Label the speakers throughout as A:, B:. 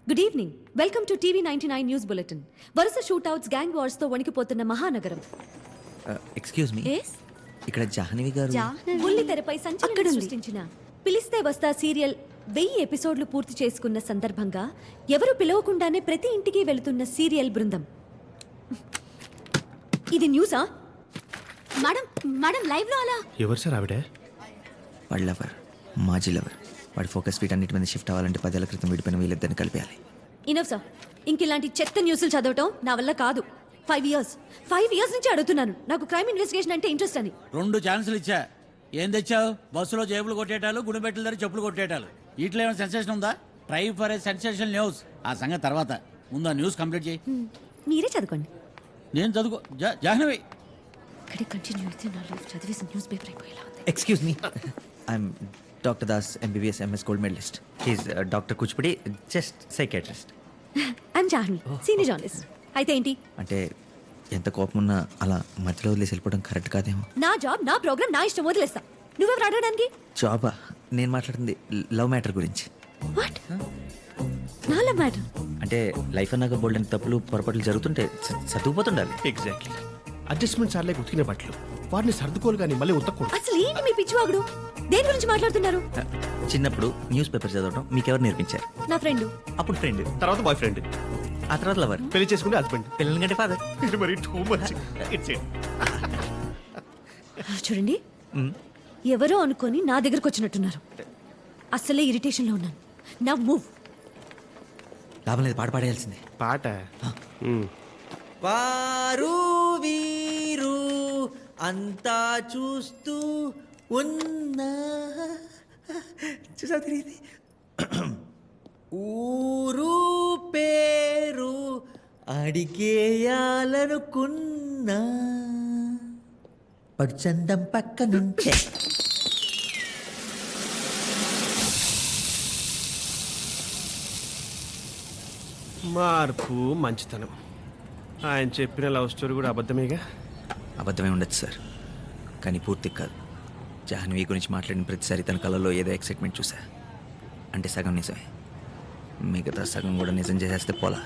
A: Good evening, welcome to TV 99 news bulletin. వరుస shootouts, gang wars తో వణికిపోతున్న మహానగరం.
B: Excuse me, ఇక్కడ జాహ్నవి గారు
A: బుల్లి తెరపై సంచలనం సృష్టించిన పిలిస్తే వస్తా సీరియల్ 1000 ఎపిసోడ్లు పూర్తి చేసుకున్న సందర్భంగా ఎవరు పిలవకుండానే ప్రతి ఇంటికి వెళుతున్న సీరియల్ బృందం. ఇది న్యూసా? మేడం మేడం లైవ్ లో అలా
C: ఎవరు సార్ ఆవిడ?
B: వాడి లవర్, మాజీ లవర్. వాడి ఫోకస్ వీటన్నిటి మీద షిఫ్ట్ అవ్వాలంటే 10 ఏళ్ల క్రితం విడిపోయిన వీళ్ళిద్దరిని కలిపేయాలి.
A: ఇనఫ్ సార్, ఇంక ఇలాంటి చెత్త న్యూస్లు చదవటం నా వల్ల కాదు. 5 ఇయర్స్ నుంచి అడుగుతున్నాను, నాకు క్రైమ్ ఇన్వెస్టిగేషన్ అంటే ఇంట్రెస్ట్ అని.
D: 2 ఛాన్సులు ఇచ్చా. ఏం తెచ్చావు? బస్సులో జేబులు కొట్టేటాలు, గుడిబెట్టల దగ్గర చెప్పులు కొట్టేటాలు. వీటిలో ఏమైనా సెన్సేషన్ ఉందా? Try for a sensation news. ఆ సంగతి తర్వాత, ముందు ఆ న్యూస్ కంప్లీట్ చేయి.
A: మీరే చదువుకోండి.
D: నేను చదువుకో. జాహ్నవి
A: ఇక్కడ కంటిన్యూ అయితే నా లైఫ్ చదివేసి న్యూస్ పేపర్ అయిపోయేలా ఉంది.
B: Excuse me, I'm doctor Das, MBBS MS gold medallist. He's doctor Kuchipudi, just psychiatrist.
A: I'm Jahnavi, senior journalist. అయితే ఏంటి?
B: అంటే ఎంత కోపం ఉన్నా అలా మధ్యలో వదిలేసి వెళ్ళిపోవడం కరెక్ట్ కాదేమో.
A: నా జాబ్, నా ప్రోగ్రామ్, నా ఇష్టం, వదిలేస్తా. నువ్వెవరు అడగడానికి?
B: జాబా? నేను మాట్లాడుతుంది లవ్ మ్యాటర్ గురించి.
A: వాట్? నా లవ్ మ్యాటర్?
B: అంటే లైఫ్ అన్నాక బోల్డ్ అని తప్పులు పొరపాట్లు జరుగుతుంటే సర్దుకుపోతుండాలి.
C: ఎగ్జాక్ట్లీ. అడ్జస్ట్మెంట్ సార్లే ఉతికిన బట్టలు వాటిని సర్దుకోలు కానీ మళ్ళీ ఉతకూడదు.
A: అసలు ఏంటి మీ పిచ్చివాగుడు? దేని గురించి మాట్లాడుతున్నారు?
B: చిన్నప్పుడు న్యూస్ పేపర్ చదవడం మీకెవరు నేర్పించారు?
A: నా ఫ్రెండ్.
B: అప్పుడు ఫ్రెండ్,
C: తర్వాత బాయ్ ఫ్రెండ్,
B: ఆ తర్వాత లవర్,
C: పెళ్లి చేసుకుంటే హస్బెండ్,
B: పిల్లల కంటే ఫాదర్.
C: ఇది మరి టూ మచ్. It's it.
A: చూడండి, ఎవరో అనుకొని నా దగ్గరకు వచ్చినట్టున్నారు. అసలే ఇరిటేషన్లో ఉన్నాను. నా మూవ్.
B: లాభం లేదు, పాట పాడేయాల్సిందే.
C: పాట
B: వారు వీరు అంతా చూస్తూ ఉన్నా చూసా తిరిగింది. ఊరు పేరు అడిగేయాలనుకున్నా పడుచందం పక్క నుంచే.
C: మార్పు మంచితనం. ఆయన చెప్పిన లవ్ స్టోరీ కూడా అబద్ధమేగా?
B: అబద్ధమే ఉండొచ్చు సార్, కానీ పూర్తి కాదు. జాహ్నవి గురించి మాట్లాడిన ప్రతిసారి తన కళలో ఏదో ఎక్సైట్మెంట్ చూసా. అంటే సగం నిజమే, మిగతా సగం కూడా నిజం చేసేస్తే పోలా.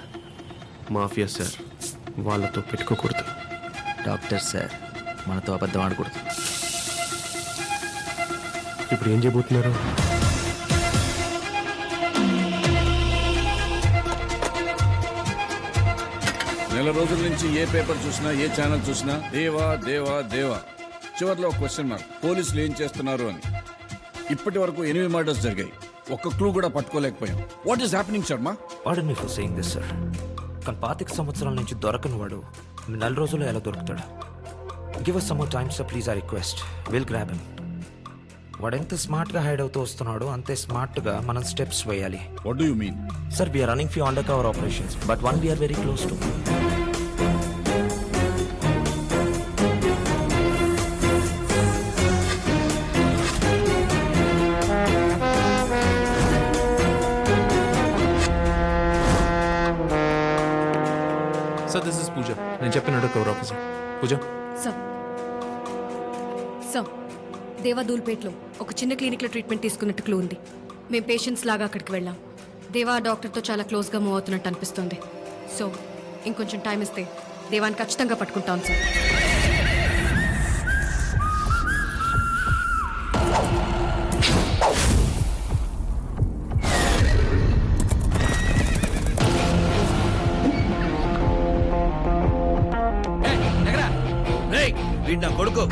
C: మాఫియా సార్, వాళ్ళతో పెట్టుకోకూడదు.
B: డాక్టర్ సార్, మనతో అబద్ధం ఆడకూడదు.
C: ఇప్పుడు ఏం చేయబోతున్నారు?
E: నెల రోజుల నుంచి ఏ పేపర్ చూసినా, ఏ ఛానల్ చూసినా దేవా దేవా దేవా. చివరిలో ఒక క్వశ్చన్ మార్క్. పోలీసులు ఏం చేస్తున్నారు అని. ఇప్పటి వరకు 8 మర్డర్స్ జరిగాయి, ఒక్క క్లూ కూడా పట్టుకోలేకపోయాం. What is happening Sharma?
F: వాడు మీ ఫర్ సేయింగ్ దిస్ సార్. కానీ 25 సంవత్సరాల నుంచి దొరకని వాడు 4 రోజుల్లో ఎలా దొరుకుతాడు? Give us some more time sir, please, I request. We'll grab him. వాడు ఎంత స్మార్ట్గా హైడ్ అవుతూ వస్తున్నాడో అంతే స్మార్ట్గా మనం స్టెప్స్ వేయాలి.
E: What do you mean?
F: Sir, we're running few undercover operations, but one we're very close to.
C: Sir, this is Pooja. నేను చెప్పిన undercover officer. Pooja.
A: Sir, Deva దూల్పేట్లో ఒక చిన్న క్లినిక్లో ట్రీట్మెంట్ తీసుకున్నట్టు క్లూ ఉంది. మేము పేషెంట్స్ లాగా అక్కడికి వెళ్ళాం. దేవా డాక్టర్తో చాలా క్లోజ్గా మూవ్ అవుతున్నట్టు అనిపిస్తుంది. సో ఇంకొంచెం టైం ఇస్తే దేవాన్ని ఖచ్చితంగా పట్టుకుంటాం సార్.
B: వీడు నా కొడుకు.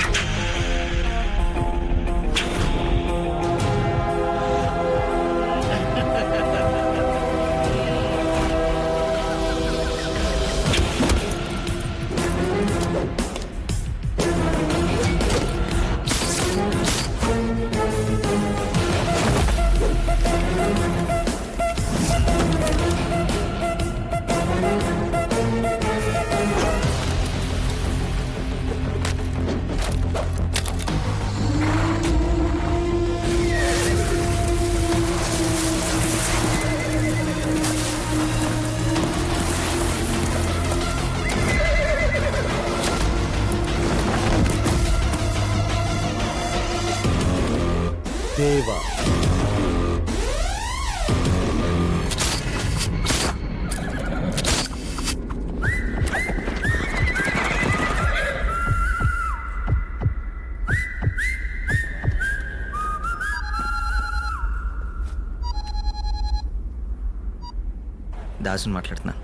B: దాసుని మాట్లాడుతున్నాను.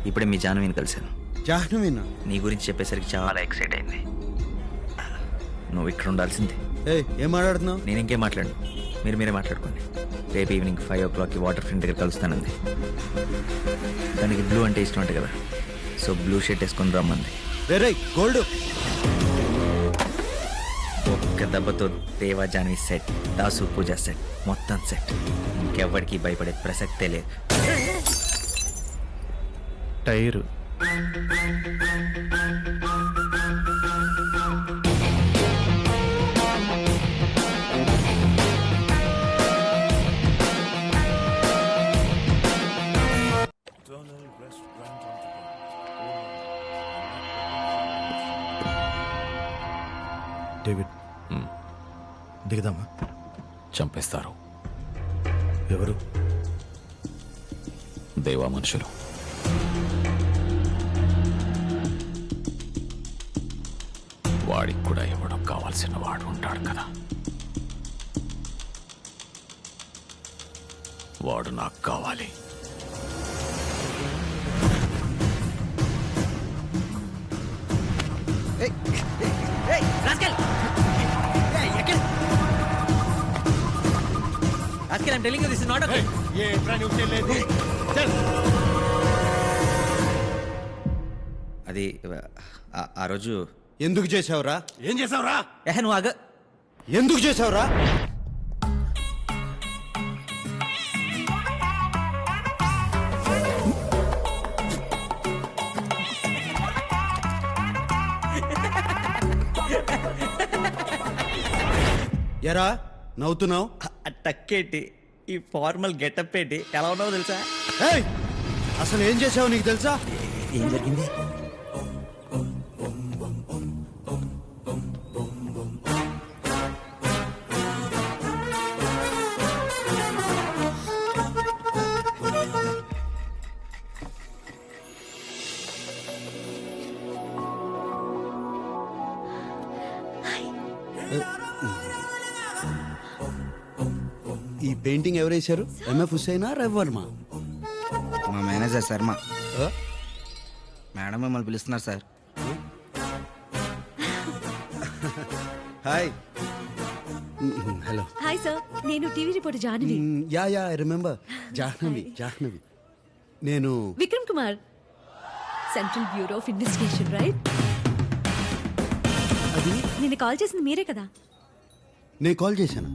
B: ఇప్పుడే మీ జాహ్నవిని కలిశాను.
G: జాహ్నవీనా?
B: నీ గురించి చెప్పేసరికి చాలా ఎక్సైట్ అయింది. నువ్వు ఇక్కడ ఉండాల్సిందే.
G: ఏం మాట్లాడుతున్నావు?
B: నేను ఇంకేం మాట్లాడు, మీరే మాట్లాడుకోండి. రేపు ఈవినింగ్ 5 o'clockకి వాటర్ ఫ్రంట్ దగ్గర కలుస్తానంది. దానికి బ్లూ అంటే ఇష్టం అంటే కదా, సో బ్లూ షర్ట్ వేసుకొని రమ్మంది.
G: రే గోల్డ్.
B: ఒక్క దెబ్బతో దేవా జాన్వి సెట్, దాసు పూజ సెట్, మొత్తం సెట్. ఇంకెవ్వడికి భయపడే ప్రసక్తే లేదు.
C: టైరు డేవిడ్, దిగదామా?
H: చంపేస్తారు.
C: ఎవరు?
H: దేవా మనుషులు. వాడికి కూడా ఇవ్వడం కావాల్సిన వాడు ఉంటాడు కదా, వాడు నాకు కావాలి.
B: అది ఆ రోజు
G: ఎందుకు చేసావురా?
C: ఏం చేసావురా?
B: నువ్వు ఆగ.
G: ఎందుకు చేసావురా? ఎరా నవ్వుతున్నావు?
B: టక్కేటి, ఈ ఫార్మల్ గెటప్ ఏంటి, ఎలా ఉన్నావో తెలుసా?
G: ఏయ్, అసలు ఏం చేసావు నీకు తెలుసా?
B: ఏం జరిగింది?
G: ఈ పెయింటింగ్ ఎవరు వేశారు? ఎంఎఫ్ హుస్సేనా, రవివర్మ?
B: మా మేనేజర్ శర్మ. మేడం మిమ్మల్ని పిలుస్తున్నారు sir.
G: Hi. Hello.
I: Hi sir, నేను TV reporter Jahnavi.
G: Yeah I remember. Jahnavi. నేను
I: Vikram Kumar, central bureau of investigation, right?
G: అది
I: నిన్న కాల్ చేసింది మీరే కదా?
G: నేను కాల్ చేశాను.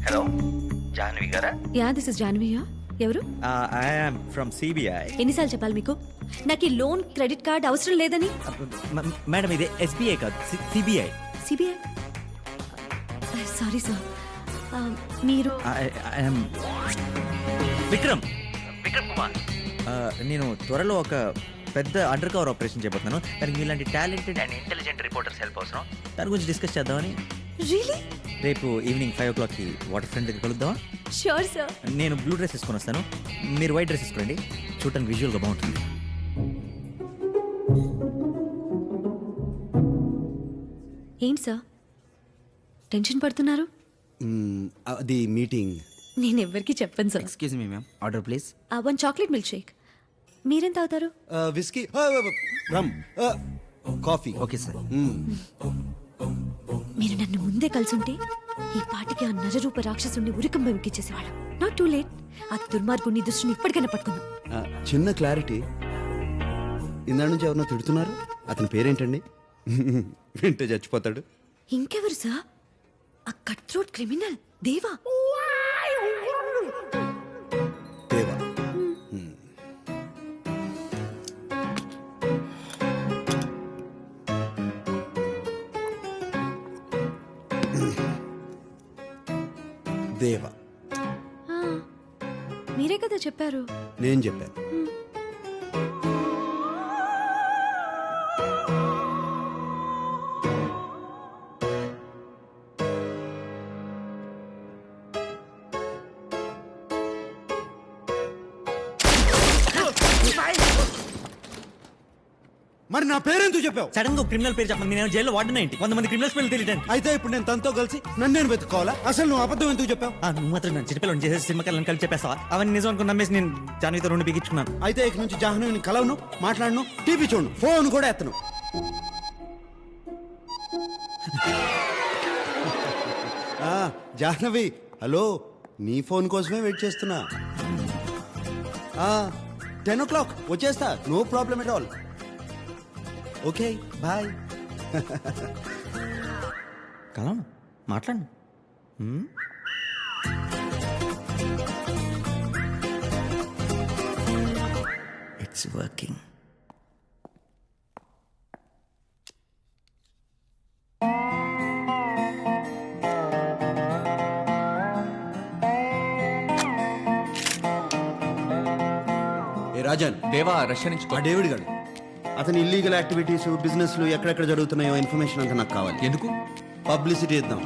B: హలో, జాహ్నవి గారా?
I: యా, దిస్ ఇస్ జాహ్నవియా. ఎవరు?
B: I am from CBI.
I: ఎన్నిసార్లు చెప్పాలి మీకు నాకు ఈ లోన్ క్రెడిట్ కార్డ్ అవసరం లేదని?
B: మేడం ఇది ఎస్బీఐ కాదు, సిబిఐ.
I: సిబిఐ. Sorry sir. మీరు
B: విక్రమ్ కుమార్. నేను త్వరలో ఒక పెద్ద అండర్ కవర్ ఆపరేషన్ చేయబోతున్నాను. దానికి మీలాంటి talented and intelligent reporters help అవసరం. దాని గురించి డిస్కస్ చేద్దామని.
I: రియలీ?
B: రేపు ఈవినింగ్ 5 o'clockకి వాటర్ ఫ్రంట్ దగ్గర కలుద్దామా?
I: Sure sir.
B: నేను బ్లూ డ్రెస్ వేసుకొని వస్తాను, మీరు వైట్ డ్రెస్ వేసుకోండి. చూడటానికి విజువల్గా బాగుంటుంది.
I: ఏంటి సార్ టెన్షన్ పడుతున్నారు?
G: అది మీటింగ్.
I: నేను ఎవరికి చెప్పను sir.
B: Excuse me ma'am, order please.
I: 1 chocolate milkshake. మీరేం తాగుతారు?
G: Whisky, rum, coffee.
B: Okay sir.
I: మీరు నన్ను ముందే కలిసుంటే ఈ పాటికి ఆ నరరూప రాక్షసుని ఉరికంబం ఎక్కించేసేవాళ్ళం. Not too late. ఆ దుర్మార్గుని దుష్టుని ఇప్పటికైనా పట్టుకుందాం.
G: చిన్న క్లారిటీ, ఇందా నుంచి ఎవరినో తిడుతున్నారు. అతని పేరేంటండి? వింటే చచ్చిపోతాడు.
I: ఇంకెవరు సార్? ఆ కట్ థ్రోట్ క్రిమినల్ దేవా.
G: దేవా. దేవా.
I: మీరే కదా చెప్పారు.
G: నేను చెప్పాను. మరి నా పేరెందుకు చెప్పావు?
B: సడన్ గా క్రిమినల్ పేరు చెప్పండి, నేను జైల్లో వాడిన ఏంటి? 100 మంది క్రిమినల్స్ పేర్లు తెలియదు.
G: అయితే ఇప్పుడు నేను తనతో కలిసి నన్ను నేను వెతుక్కోవాలా? అసలు నువ్వు అబద్ధం ఎందుకు చెప్పావు?
B: నువ్వు మాత్రం నన్ను చిటిపిల్లని చేసేసి సినిమా కళ్ళని కలిసి చెప్పేస్తావా? అవన్నీ నిజం అనుకుని నమ్మేసి నేను జాన్వీతో 2 బిగించుకున్నాను.
G: అయితే ఇక నుంచి జాహ్నవిని కలవను, మాట్లాడను, టీవీ చూడను, ఫోన్ కూడా ఎత్తను. జాహ్నవి, హలో, నీ ఫోన్ కోసమే వెయిట్ చేస్తున్నా. 10 o'clock వచ్చేస్తా, no problem at all. Okay, bye.
B: కలవను, మాట్లాడను. It's working.
G: ఏ రాజన్,
H: దేవా రష్యా నుంచి
G: ఆ డేవిడ్ గారు, అతని ఇల్లీగల్ యాక్టివిటీస్, బిజినెస్లు ఎక్కడెక్కడ జరుగుతున్నాయో ఇన్ఫర్మేషన్ అంతా నాకు కావాలి.
H: ఎందుకు?
G: పబ్లిసిటీ ఇద్దాం.